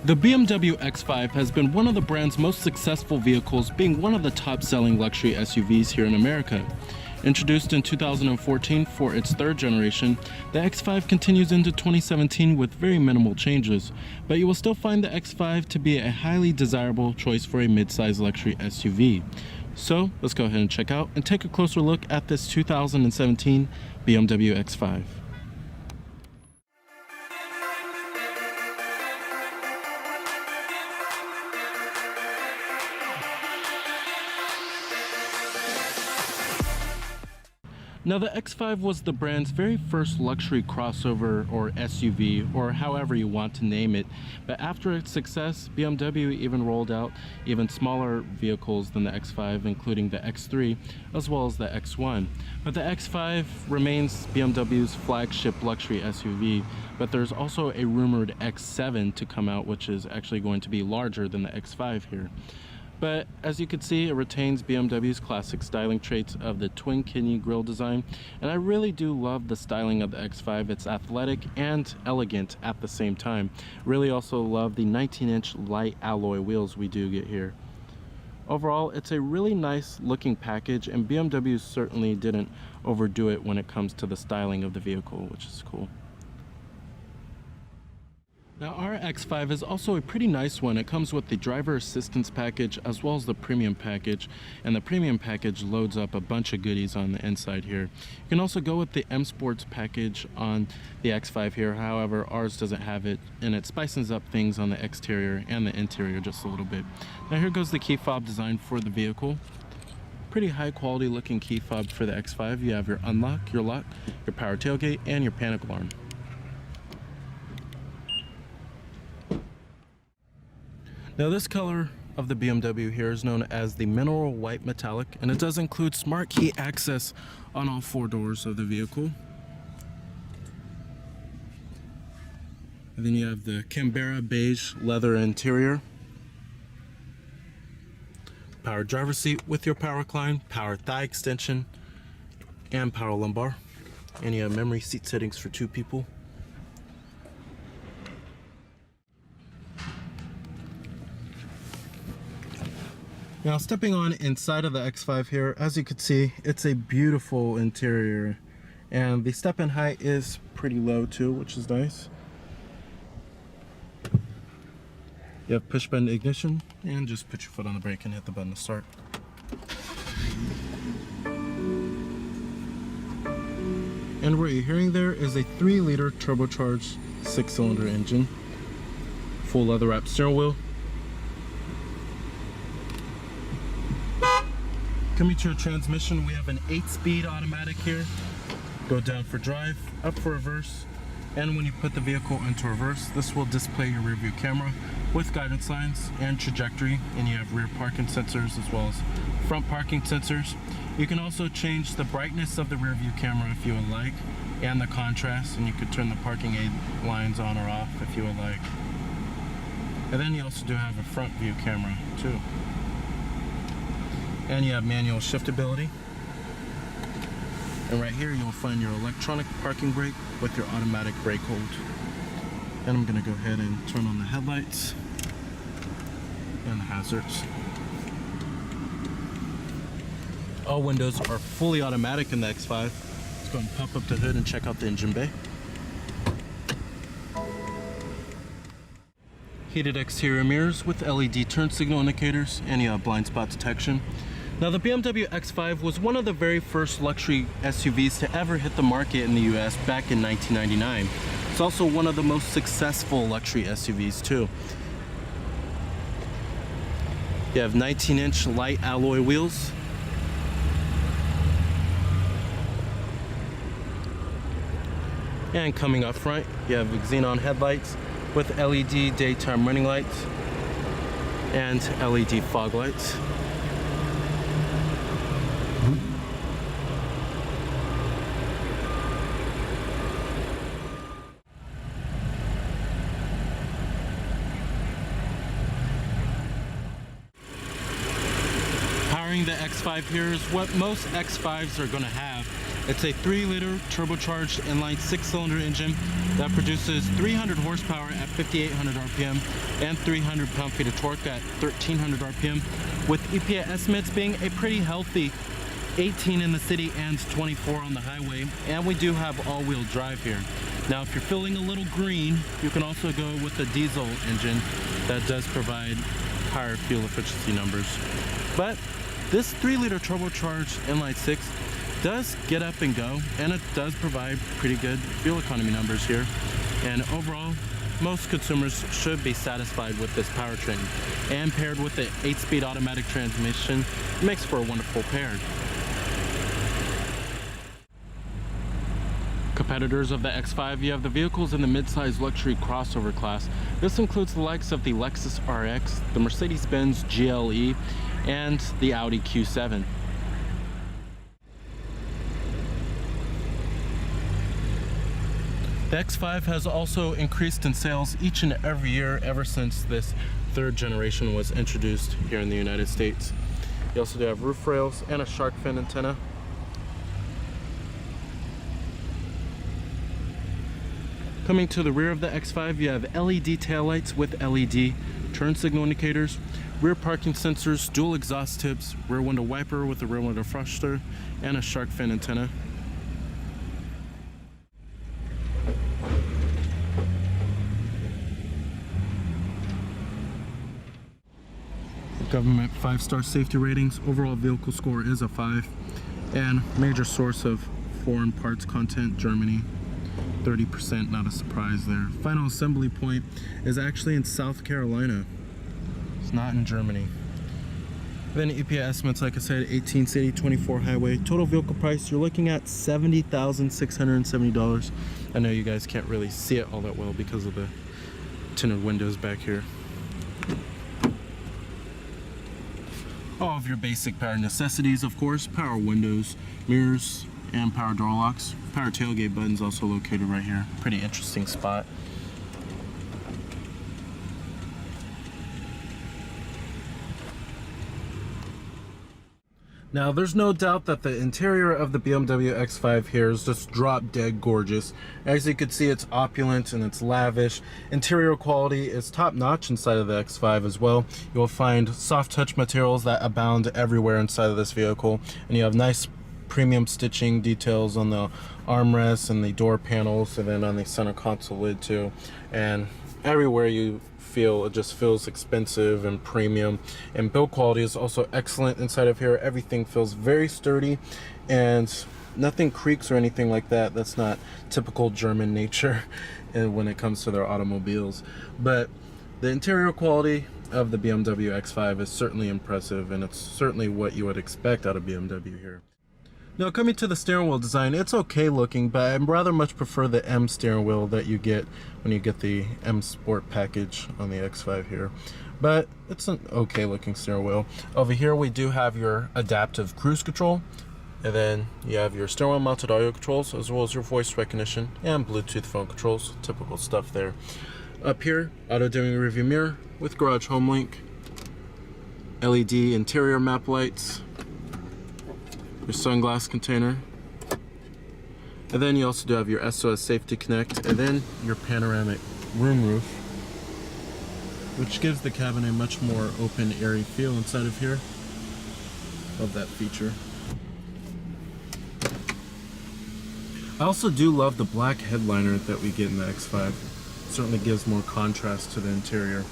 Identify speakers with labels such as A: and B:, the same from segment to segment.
A: The BMW X5 has been one of the brand's most successful vehicles, being one of the top-selling luxury SUVs here in America. Introduced in 2014 for its third generation, the X5 continues into 2017 with very minimal changes, but you will still find the X5 to be a highly desirable choice for a mid-size luxury SUV. So let's go ahead and check out and take a closer look at this 2017 BMW X5. Now, the X5 was the brand's very first luxury crossover or SUV, or however you want to name it. But after its success, BMW even rolled out even smaller vehicles than the X5, including the X3 as well as the X1. But the X5 remains BMW's flagship luxury SUV, but there's also a rumored X7 to come out, which is actually going to be larger than the X5 here. But as you can see, it retains BMW's classic styling traits of the twin kidney grille design, and I really do love the styling of the X5. It's athletic and elegant at the same time. Really also love the 19-inch light alloy wheels we do get here. Overall, it's a really nice looking package, and BMW certainly didn't overdo it when it comes to the styling of the vehicle, which is cool. Now, our X5 is also a pretty nice one. It comes with the driver assistance package as well as the premium package, and the premium package loads up a bunch of goodies on the inside here. You can also go with the M Sports package on the X5 here. However, ours doesn't have it, and it spices up things on the exterior and the interior just a little bit. Now, here goes the key fob design for the vehicle. Pretty high quality looking key fob for the X5. You have your unlock, your lock, your power tailgate, and your panic alarm. Now, this color of the BMW here is known as the mineral white metallic, and it does include smart key access on all four doors of the vehicle. And then you have the Canberra beige leather interior, power driver's seat with your power recline, power thigh extension, and power lumbar. And you have memory seat settings for 2 people. Now, stepping on inside of the X5 here, as you can see, it's a beautiful interior, and the step-in height is pretty low too, which is nice. You have push button ignition, and just put your foot on the brake and hit the button to start. And what you're hearing there is a 3-liter turbocharged 6-cylinder engine, full leather wrapped steering wheel. Coming to your transmission, we have an 8-speed automatic here. Go down for drive, up for reverse, and when you put the vehicle into reverse, this will display your rear view camera with guidance lines and trajectory, and you have rear parking sensors as well as front parking sensors. You can also change the brightness of the rear view camera if you would like, and the contrast, and you could turn the parking aid lines on or off if you would like. And then you also do have a front view camera too. And you have manual shiftability. And right here you'll find your electronic parking brake with your automatic brake hold. And I'm gonna go ahead and turn on the headlights and the hazards. All windows are fully automatic in the X5. Let's go and pop up the hood and check out the engine bay. Heated exterior mirrors with LED turn signal indicators, and you have blind spot detection. Now, the BMW X5 was one of the very first luxury SUVs to ever hit the market in the US back in 1999. It's also one of the most successful luxury SUVs too. You have 19-inch light alloy wheels. And coming up front, you have xenon headlights with LED daytime running lights and LED fog lights. Powering the X5 here is what most X5s are going to have. It's a 3-liter turbocharged inline 6-cylinder engine that produces 300 horsepower at 5,800 RPM and 300 pound-feet of torque at 1,300 RPM, with EPA estimates being a pretty healthy 18 in the city and 24 on the highway. And we do have all-wheel drive here. Now, if you're feeling a little green, you can also go with a diesel engine that does provide higher fuel efficiency numbers. But this 3-liter turbocharged inline 6 does get up and go, and it does provide pretty good fuel economy numbers here. And overall, most consumers should be satisfied with this powertrain. And paired with the 8-speed automatic transmission, it makes for a wonderful pair. Competitors of the X5, you have the vehicles in the mid-size luxury crossover class. This includes the likes of the Lexus RX, the Mercedes-Benz GLE, and the Audi Q7. The X5 has also increased in sales each and every year ever since this 3rd generation was introduced here in the United States. You also do have roof rails and a shark fin antenna. Coming to the rear of the X5, you have LED taillights with LED turn signal indicators, rear parking sensors, dual exhaust tips, rear window wiper with a rear window defroster, and a shark fin antenna. Government 5-star safety ratings. Overall vehicle score is a 5. And major source of foreign parts content, Germany. 30%, not a surprise there. Final assembly point is actually in South Carolina. It's not in Germany. Then EPA estimates, like I said, 18 city, 24 highway. Total vehicle price, you're looking at $70,670. I know you guys can't really see it all that well because of the tinted windows back here. All of your basic power necessities, of course: power windows, mirrors, and power door locks. Power tailgate button's also located right here. Pretty interesting spot. Now, there's no doubt that the interior of the BMW X5 here is just drop dead gorgeous. As you can see, it's opulent and it's lavish. Interior quality is top notch inside of the X5 as well. You will find soft touch materials that abound everywhere inside of this vehicle, and you have nice premium stitching details on the armrests and the door panels, and then on the center console lid too. And everywhere you feel, it just feels expensive and premium. And build quality is also excellent inside of here. Everything feels very sturdy and nothing creaks or anything like that. That's not typical German nature when it comes to their automobiles. But the interior quality of the BMW X5 is certainly impressive, and it's certainly what you would expect out of BMW here. Now, coming to the steering wheel design, it's okay looking, but I rather much prefer the M steering wheel that you get when you get the M Sport package on the X5 here. But it's an okay looking steering wheel. Over here we do have your adaptive cruise control, and then you have your steering wheel mounted audio controls, as well as your voice recognition and Bluetooth phone controls. Typical stuff there. Up here, auto dimming rearview mirror with garage home link, LED interior map lights, your sunglass container, and then you also do have your SOS Safety Connect, and then your panoramic room roof, which gives the cabin a much more open, airy feel inside of here. Love that feature. I also do love the black headliner that we get in the X5. It certainly gives more contrast to the interior.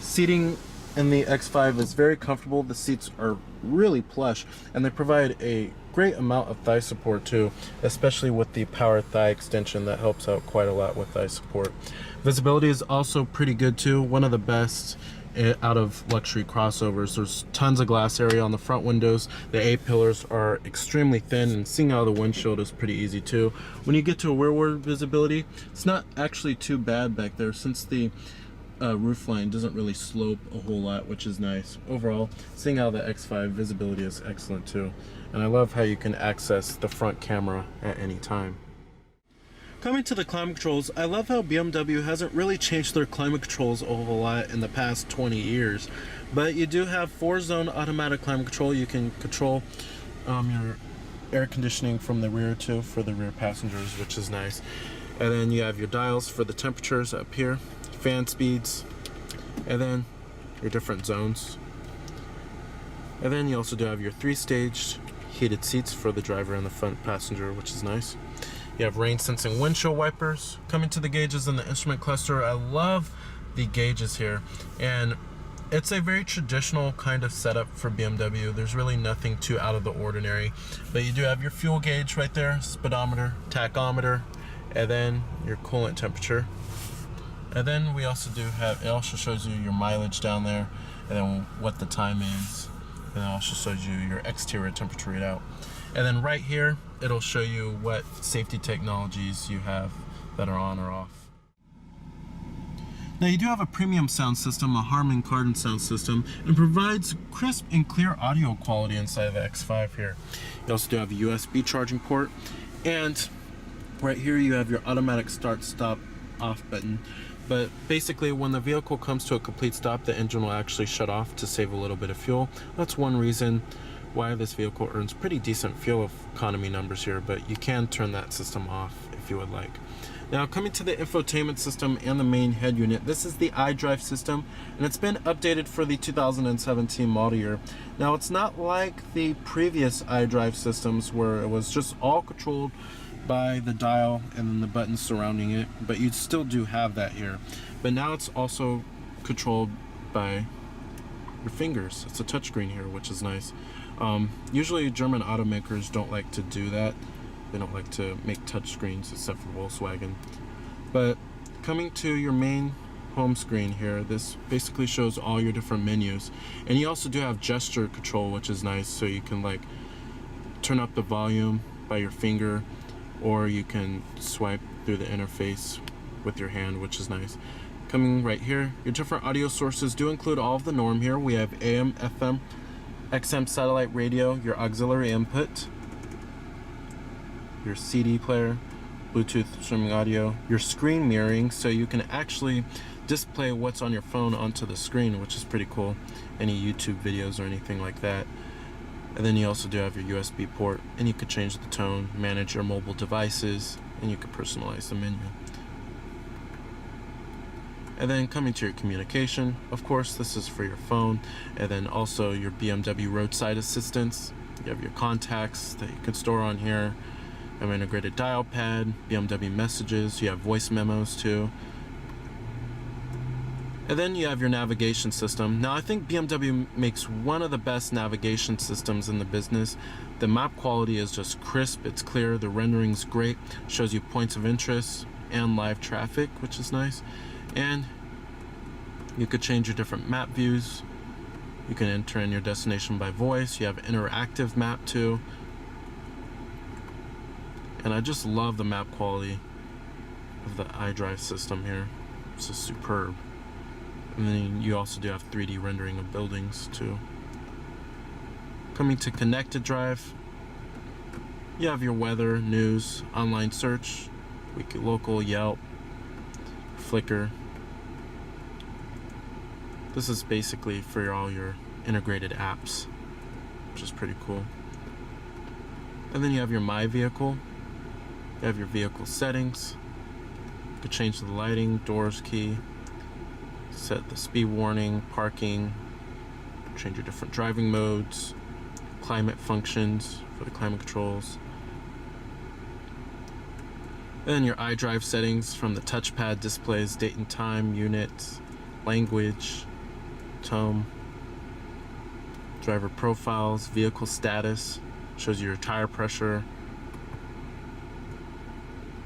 A: Seating in the X5 is very comfortable. The seats are really plush, and they provide a great amount of thigh support too, especially with the power thigh extension that helps out quite a lot with thigh support. Visibility is also pretty good too, one of the best out of luxury crossovers. There's tons of glass area on the front windows. The A-pillars are extremely thin, and seeing out of the windshield is pretty easy too. When you get to a rearward visibility, it's not actually too bad back there, since the roof line doesn't really slope a whole lot, which is nice. Overall, seeing out of the X5, visibility is excellent too. And I love how you can access the front camera at any time. Coming to the climate controls, I love how BMW hasn't really changed their climate controls a whole lot in the past 20 years. But you do have 4-zone automatic climate control. You can control your air conditioning from the rear too for the rear passengers, which is nice. And then you have your dials for the temperatures up here, fan speeds, and then your different zones. And then you also do have your 3-stage heated seats for the driver and the front passenger, which is nice. You have rain sensing windshield wipers. Coming to the gauges in the instrument cluster, I love the gauges here, and it's a very traditional kind of setup for BMW. There's really nothing too out of the ordinary, but you do have your fuel gauge right there, speedometer, tachometer, and then your coolant temperature. And then we also do have, it also shows you your mileage down there, and then what the time is, and it also shows you your exterior temperature readout. And then right here, it'll show you what safety technologies you have that are on or off. Now you do have a premium sound system, a Harman Kardon sound system, and provides crisp and clear audio quality inside of the X5 here. You also do have a USB charging port, and right here you have your automatic start, stop, off button. But basically when the vehicle comes to a complete stop, the engine will actually shut off to save a little bit of fuel. That's one reason why this vehicle earns pretty decent fuel economy numbers here, but you can turn that system off if you would like. Now coming to the infotainment system and the main head unit, this is the iDrive system, and it's been updated for the 2017 model year. Now it's not like the previous iDrive systems where it was just all controlled by the dial and then the buttons surrounding it, but you still do have that here. But now it's also controlled by your fingers. It's a touchscreen here, which is nice. Usually German automakers don't like to do that. They don't like to make touchscreens except for Volkswagen. But coming to your main home screen here, this basically shows all your different menus. And you also do have gesture control, which is nice, so you can like turn up the volume by your finger, or you can swipe through the interface with your hand, which is nice. Coming right here, your different audio sources do include all of the norm here. We have AM, FM, XM satellite radio, your auxiliary input, your CD player, Bluetooth streaming audio, your screen mirroring, so you can actually display what's on your phone onto the screen, which is pretty cool. Any YouTube videos or anything like that. And then you also do have your USB port, and you could change the tone, manage your mobile devices, and you could personalize the menu. And then coming to your communication, of course this is for your phone, and then also your BMW roadside assistance. You have your contacts that you can store on here. You have an integrated dial pad, BMW messages, you have voice memos too. And then you have your navigation system. Now I think BMW makes one of the best navigation systems in the business. The map quality is just crisp, it's clear, the rendering's great, shows you points of interest and live traffic, which is nice. And you could change your different map views. You can enter in your destination by voice. You have interactive map too. And I just love the map quality of the iDrive system here. It's just superb. And then you also do have 3D rendering of buildings too. Coming to connected drive, you have your weather, news, online search, wiki local, Yelp, Flickr. This is basically for all your integrated apps, which is pretty cool. And then you have your My Vehicle. You have your vehicle settings. You could change the lighting, doors key, set the speed warning, parking, change your different driving modes, climate functions for the climate controls. Then your iDrive settings from the touchpad displays date and time, units, language, tone, driver profiles, vehicle status, shows you your tire pressure.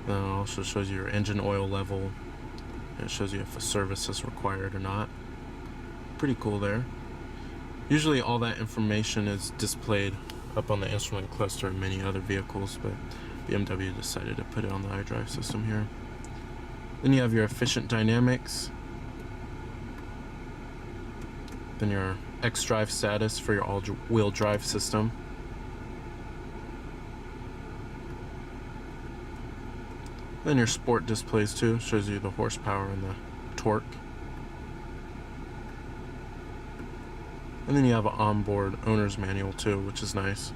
A: Then it also shows you your engine oil level. And it shows you if a service is required or not. Pretty cool there. Usually all that information is displayed up on the instrument cluster in many other vehicles, but BMW decided to put it on the iDrive system here. Then you have your efficient dynamics. Then your xDrive status for your all-wheel drive system. Then your sport displays too, shows you the horsepower and the torque. And then you have an onboard owner's manual too, which is nice.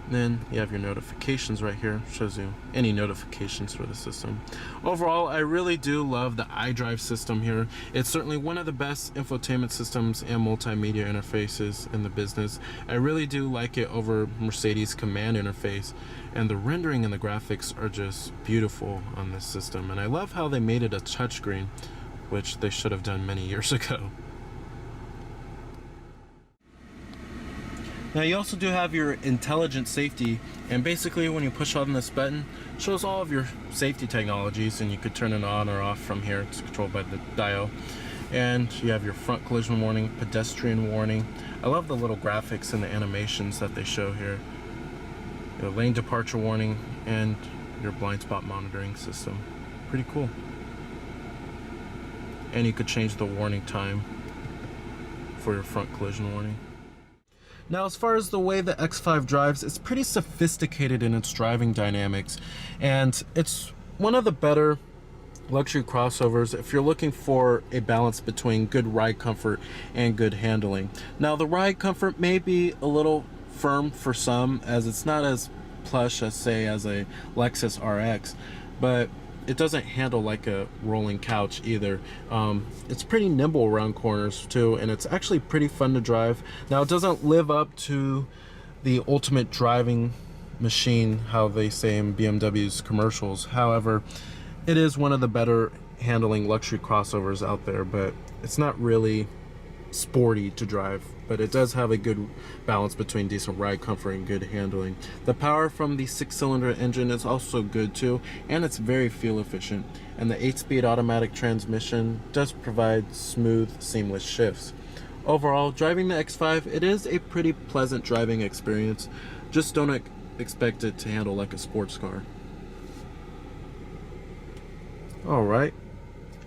A: Then you have your notifications right here. Shows you any notifications for the system. Overall, I really do love the iDrive system here. It's certainly one of the best infotainment systems and multimedia interfaces in the business. I really do like it over Mercedes command interface, and the rendering and the graphics are just beautiful on this system. And I love how they made it a touchscreen, which they should have done many years ago. Now you also do have your intelligent safety, and basically when you push on this button, it shows all of your safety technologies, and you could turn it on or off from here. It's controlled by the dial. And you have your front collision warning, pedestrian warning. I love the little graphics and the animations that they show here. Your lane departure warning and your blind spot monitoring system. Pretty cool. And you could change the warning time for your front collision warning. Now, as far as the way the X5 drives, it's pretty sophisticated in its driving dynamics, and it's one of the better luxury crossovers if you're looking for a balance between good ride comfort and good handling. Now, the ride comfort may be a little firm for some, as it's not as plush as, say, as a Lexus RX, but it doesn't handle like a rolling couch either. It's pretty nimble around corners too, and it's actually pretty fun to drive. Now, it doesn't live up to the ultimate driving machine, how they say in BMW's commercials. However, it is one of the better handling luxury crossovers out there, but it's not really sporty to drive, but it does have a good balance between decent ride comfort and good handling. The power from the 6-cylinder engine is also good too, and it's very fuel efficient, and the 8-speed automatic transmission does provide smooth, seamless shifts. Overall, driving the X5, it is a pretty pleasant driving experience. Just don't expect it to handle like a sports car. Alright,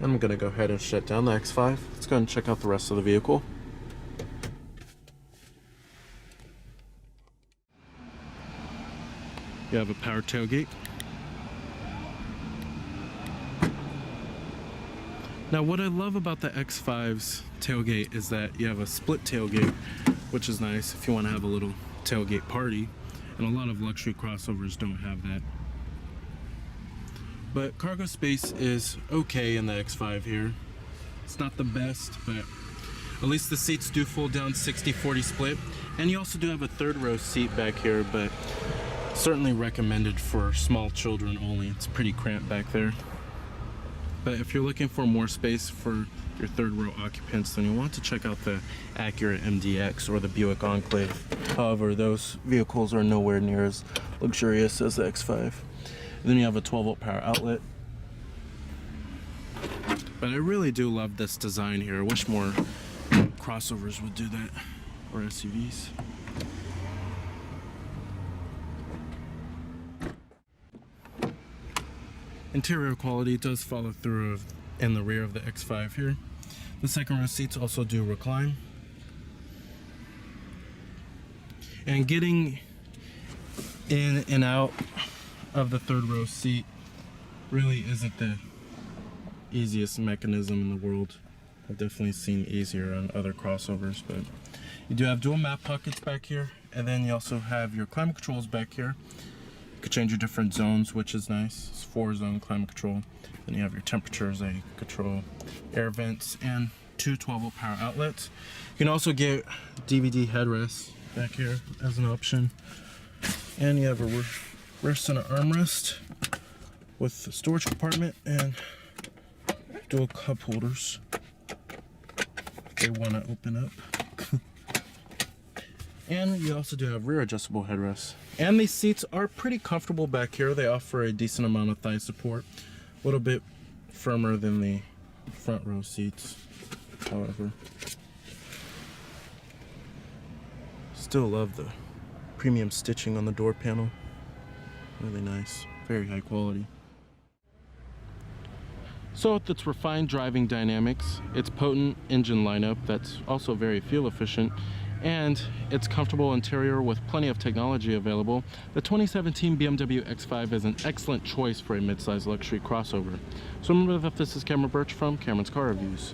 A: I'm gonna go ahead and shut down the X5. Let's go and check out the rest of the vehicle. You have a power tailgate. Now, what I love about the X5's tailgate is that you have a split tailgate, which is nice if you want to have a little tailgate party, and a lot of luxury crossovers don't have that. But cargo space is okay in the X5 here. It's not the best, but at least the seats do fold down 60-40 split. And you also do have a third row seat back here, but certainly recommended for small children only. It's pretty cramped back there. But if you're looking for more space for your third row occupants, then you want to check out the Acura MDX or the Buick Enclave. However, those vehicles are nowhere near as luxurious as the X5. And then you have a 12-volt power outlet. But I really do love this design here. I wish more crossovers would do that, or SUVs. Interior quality does follow through in the rear of the X5 here. The second row seats also do recline. And getting in and out of the third row seat really isn't the easiest mechanism in the world. I've definitely seen easier on other crossovers, but you do have dual map pockets back here, and then you also have your climate controls back here. You could change your different zones, which is nice. It's 4-zone climate control. Then you have your temperatures that you control, air vents, and 2 12-volt power outlets. You can also get DVD headrests back here as an option, and you have a rear center armrest with the storage compartment and dual cup holders. They want to open up. And you also do have rear adjustable headrests. And these seats are pretty comfortable back here. They offer a decent amount of thigh support. A little bit firmer than the front row seats, however. Still love the premium stitching on the door panel. Really nice, very high quality. So with its refined driving dynamics, its potent engine lineup that's also very fuel efficient, and its comfortable interior with plenty of technology available, the 2017 BMW X5 is an excellent choice for a mid-size luxury crossover. So remember that this is Cameron Birch from Cameron's Car Reviews.